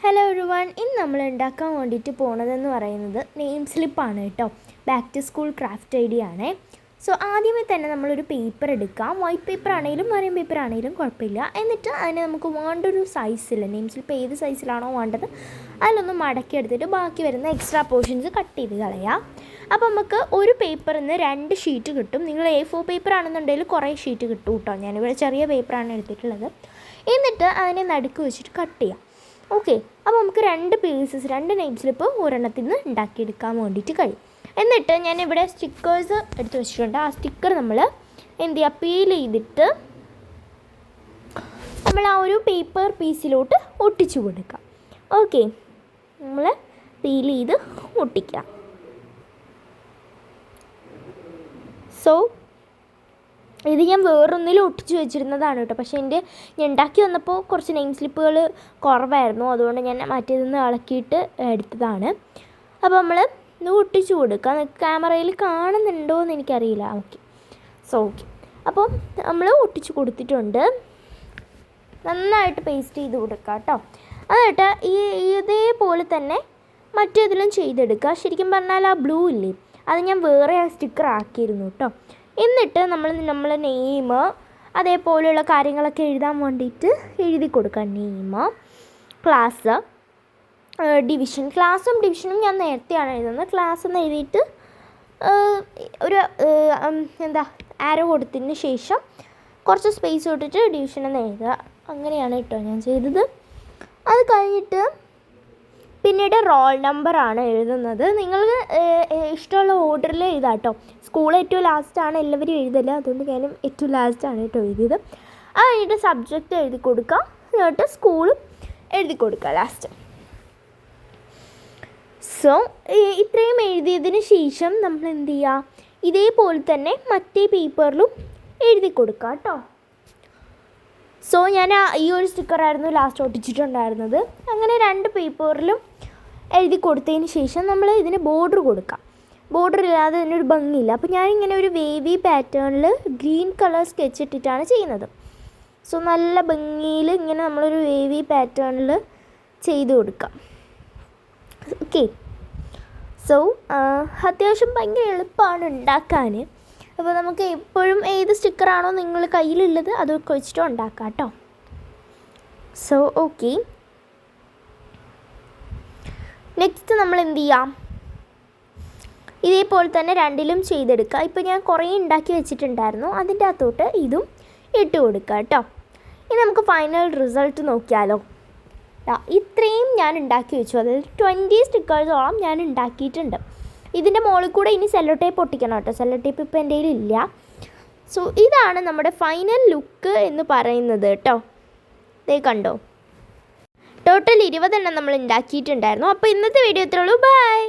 Hello everyone, ഇന്ന് നമ്മൾ ഉണ്ടാക്കാൻ വേണ്ടിയിട്ട് പോണതെന്ന് പറയുന്നത് നെയിം സ്ലിപ്പാണ് കേട്ടോ. Back to school craft idea ആണ്. സോ ആദ്യമേ തന്നെ നമ്മളൊരു പേപ്പർ എടുക്കാം. വൈറ്റ് പേപ്പർ ആണെങ്കിലും മറിയം പേപ്പർ ആണെങ്കിലും കുഴപ്പമില്ല. എന്നിട്ട് അതിനെ നമുക്ക് വേണ്ടൊരു സൈസിൽ, നെയിം സ്ലിപ്പ് ഏത് സൈസിലാണോ വേണ്ടത് അതിലൊന്ന് മടക്കി എടുത്തിട്ട് ബാക്കി വരുന്ന എക്സ്ട്രാ പോർഷൻസ് കട്ട് ചെയ്ത് കളയാം. അപ്പോൾ നമുക്ക് ഒരു പേപ്പറിൽ നിന്ന് 2 ഷീറ്റ് കിട്ടും. നിങ്ങൾ A4 പേപ്പർ ആണെന്നുണ്ടെങ്കിൽ കുറേ ഷീറ്റ് കിട്ടും കേട്ടോ. ഞാനിവിടെ ചെറിയ പേപ്പറാണ് എടുത്തിട്ടുള്ളത്. എന്നിട്ട് അതിനെ നടുക്ക് വെച്ചിട്ട് കട്ട് ചെയ്യാം. ഓക്കെ, അപ്പോൾ നമുക്ക് 2 പീസസ്, 2 നെയിം സ്ലിപ്പ് ഒരെണ്ണത്തിൽ നിന്ന് ഉണ്ടാക്കിയെടുക്കാൻ വേണ്ടിയിട്ട് കഴിയും. എന്നിട്ട് ഞാനിവിടെ സ്റ്റിക്കേഴ്സ് എടുത്ത് വെച്ചിട്ടുണ്ട്. ആ സ്റ്റിക്കർ നമ്മൾ എന്ത് ചെയ്യുക, പീൽ ചെയ്തിട്ട് നമ്മൾ ആ ഒരു പേപ്പർ പീസിലോട്ട് ഒട്ടിച്ചു കൊടുക്കാം. ഓക്കെ, നമ്മൾ പീൽ ചെയ്ത് ഒട്ടിക്കാം. സോ ഇത് ഞാൻ വേറൊന്നിലും ഒട്ടിച്ച് വെച്ചിരുന്നതാണ് കേട്ടോ. പക്ഷേ ഞാൻ ഉണ്ടാക്കി വന്നപ്പോൾ കുറച്ച് നെയിം സ്ലിപ്പുകൾ കുറവായിരുന്നു. അതുകൊണ്ട് ഞാൻ മറ്റേതിൽ നിന്ന് ഇളക്കിയിട്ട് എടുത്തതാണ്. അപ്പോൾ നമ്മൾ ഇത് ഒട്ടിച്ച് കൊടുക്കുക. ക്യാമറയിൽ കാണുന്നുണ്ടോ എന്ന് എനിക്കറിയില്ല. ഓക്കെ, അപ്പോൾ നമ്മൾ ഒട്ടിച്ച് കൊടുത്തിട്ടുണ്ട്. നന്നായിട്ട് പേസ്റ്റ് ചെയ്ത് കൊടുക്കുക കേട്ടോ. എന്നിട്ട് ഇതേപോലെ തന്നെ മറ്റേതിലും ചെയ്തെടുക്കുക. ശരിക്കും പറഞ്ഞാൽ ആ ബ്ലൂ ഇല്ലേ, അത് ഞാൻ വേറെ ആ സ്റ്റിക്കർ ആക്കിയിരുന്നു കേട്ടോ. എന്നിട്ട് നമ്മൾ നെയിം അതേപോലെയുള്ള കാര്യങ്ങളൊക്കെ എഴുതാൻ വേണ്ടിയിട്ട് എഴുതി കൊടുക്കുക. Name, class, division. ക്ലാസ്സും ഡിവിഷനും ഞാൻ നേരത്തെയാണ് എഴുതുന്നത്. ക്ലാസ് എന്ന് എഴുതിയിട്ട് ഒരു ആരോ കൊടുത്തതിന് ശേഷം കുറച്ച് സ്പേസ് കൊടുത്തിട്ട് ഡിവിഷൻ എന്ന് എഴുതുക. അങ്ങനെയാണ് കേട്ടോ ഞാൻ ചെയ്തത്. അത് കഴിഞ്ഞിട്ട് പിന്നീട് റോൾ നമ്പറാണ് എഴുതുന്നത്. നിങ്ങൾക്ക് ഇഷ്ടമുള്ള ഓർഡറിൽ എഴുതാം കേട്ടോ. സ്കൂൾ ഏറ്റവും ലാസ്റ്റാണ് എല്ലാവരും എഴുതല്, അതുകൊണ്ട് ഞാനും ഏറ്റവും ലാസ്റ്റാണ് കേട്ടോ എഴുതിയത്. അത് കഴിഞ്ഞിട്ട് സബ്ജക്റ്റ് എഴുതി കൊടുക്കുക, എന്നിട്ട് സ്കൂളും എഴുതി കൊടുക്കുക ലാസ്റ്റ്. സോ ഇത്രയും എഴുതിയതിന് ശേഷം നമ്മൾ എന്ത് ചെയ്യുക, ഇതേപോലെ തന്നെ മറ്റേ പേപ്പറിലും എഴുതി കൊടുക്കുക കേട്ടോ. സോ ഞാൻ ഈ ഒരു സ്റ്റിക്കറായിരുന്നു ലാസ്റ്റ് ഒട്ടിച്ചിട്ടുണ്ടായിരുന്നത്. അങ്ങനെ 2 പേപ്പറിലും എഴുതി കൊടുത്തതിന് ശേഷം നമ്മൾ ഇതിന് ബോർഡർ കൊടുക്കാം. ബോർഡർ ഇല്ലാതെ ഇതിനൊരു ഭംഗിയില്ല. അപ്പോൾ ഞാനിങ്ങനെ ഒരു വേവി പാറ്റേണിൽ ഗ്രീൻ കളർ സ്കെച്ച് ഇട്ടിട്ടാണ് ചെയ്യുന്നത്. സോ നല്ല ഭംഗിയിൽ ഇങ്ങനെ നമ്മളൊരു വേവി പാറ്റേണിൽ ചെയ്ത് കൊടുക്കാം. ഓക്കെ, സോ അത്യാവശ്യം ഭയങ്കര എളുപ്പമാണ് ഉണ്ടാക്കാൻ. അപ്പോൾ നമുക്ക് എപ്പോഴും ഏത് സ്റ്റിക്കറാണോ നിങ്ങൾ കയ്യിലുള്ളത് അതൊക്കെ വെച്ചിട്ട് ഉണ്ടാക്കാം കേട്ടോ. സോ ഓക്കെ, നെക്സ്റ്റ് നമ്മൾ എന്ത് ചെയ്യാം, ഇതേപോലെ തന്നെ 2ലും ചെയ്തെടുക്കുക. ഇപ്പോൾ ഞാൻ കുറേ ഉണ്ടാക്കി വെച്ചിട്ടുണ്ടായിരുന്നു, അതിൻ്റെ അകത്തോട്ട് ഇതും ഇട്ട് കൊടുക്കുക കേട്ടോ. ഇനി നമുക്ക് ഫൈനൽ റിസൾട്ട് നോക്കിയാലോ. ഇത്രയും ഞാൻ ഉണ്ടാക്കി വെച്ചു, അതായത് 20 സ്റ്റിക്കേഴ്സോളം ഞാൻ ഉണ്ടാക്കിയിട്ടുണ്ട്. ഇതിൻ്റെ മുകളിൽ കൂടെ ഇനി സെല്ലോ ടേപ്പ് ഒട്ടിക്കണം കേട്ടോ. സെല്ലോ ടേപ്പ് ഇപ്പോൾ എൻ്റെ കയ്യിലില്ല. സോ ഇതാണ് നമ്മുടെ ഫൈനൽ ലുക്ക് എന്ന് പറയുന്നത് കേട്ടോ. ദേ കണ്ടോ, ടോട്ടൽ 20 എണ്ണം നമ്മൾ ഉണ്ടാക്കിയിട്ടുണ്ടായിരുന്നു. അപ്പോൾ ഇന്നത്തെ വീഡിയോ ഇത്രേ ഉള്ളൂ. ബൈ.